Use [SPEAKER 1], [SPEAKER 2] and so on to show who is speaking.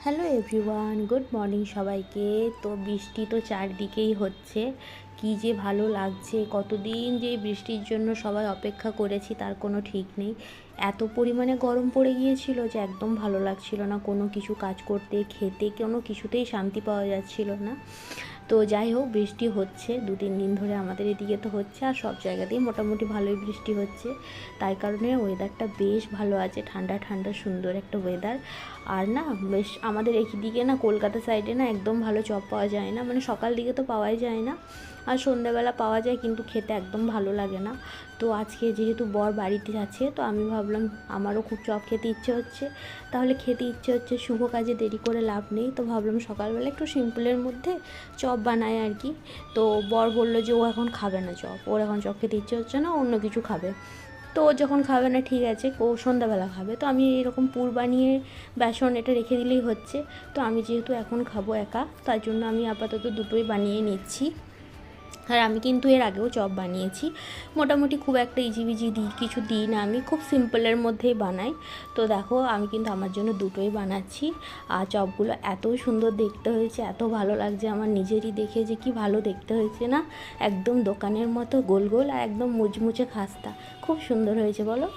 [SPEAKER 1] Hello everyone, good morning সবাইকে। তো বৃষ্টি তো চারদিকেই হচ্ছে, কি যে ভালো লাগছে। কতদিন যে বৃষ্টির জন্য সবাই অপেক্ষা করেছি তার কোনো ঠিক নেই। এত পরিমাণে গরম পড়ে গিয়েছিল যে একদম ভালো লাগছিল না, কোনো কিছু কাজ করতে খেতে কোনো কিছুতেই শান্তি পাওয়া যাচ্ছিল না। তো যাই হোক, বৃষ্টি হচ্ছে 2-3 দিন ধরে আমাদের এদিকে তো হচ্ছে, আর সব জায়গাতেই মোটামুটি ভালোই বৃষ্টি হচ্ছে। তাই কারণে ওয়েদারটা বেশ ভালো আছে, ঠান্ডা ঠান্ডা সুন্দর একটা ওয়েদার। আর না বেশ আমাদের এইদিকে না, কলকাতা সাইডে না একদম ভালো চপ পাওয়া যায় না, মানে সকাল দিকে তো পাওয়াই যায় না, আর সন্ধ্যাবেলা পাওয়া যায় কিন্তু খেতে একদম ভালো লাগে না। তো আজকে যেহেতু বর বাড়িতে আছে, তো আমি ভাবলাম আমারও খুব চপ খেতে ইচ্ছে হচ্ছে, তাহলে খেতে ইচ্ছে হচ্ছে, শুভ কাজে দেরি করে লাভ নেই। তো ভাবলাম সকালবেলা একটু সিম্পলের মধ্যে চপ বানায় আর কি। তো বর বললো যে ও এখন খাবে না চপ, ওর এখন চপ খেতে ইচ্ছে হচ্ছে না, অন্য কিছু খাবে। তো ও যখন খাবে না ঠিক আছে, ও সন্ধ্যাবেলা খাবে। তো আমি এরকম পুর বানিয়ে বেসন এটা রেখে দিলেই হচ্ছে। তো আমি যেহেতু এখন খাবো একা, তার জন্য আমি আপাতত দুটোই বানিয়ে নিচ্ছি। আর আমি কিন্তু এর আগেও চপ বানিয়েছি, মোটামুটি খুব একটা ইজিবিজি কিছু দিই না, আমি খুব সিম্পলের মধ্যেই বানাই। তো দেখো আমি কিন্তু আমার জন্য দুটোই বানাচ্ছি। আর চপগুলো এত সুন্দর দেখতে হয়েছে, এত ভালো লাগছে আমার নিজেরই দেখে যে কি ভালো দেখতে হয়েছে না, একদম দোকানের মতো গোল গোল আর একদম মুচমুচে খাস্তা, খুব সুন্দর হয়েছে বলো।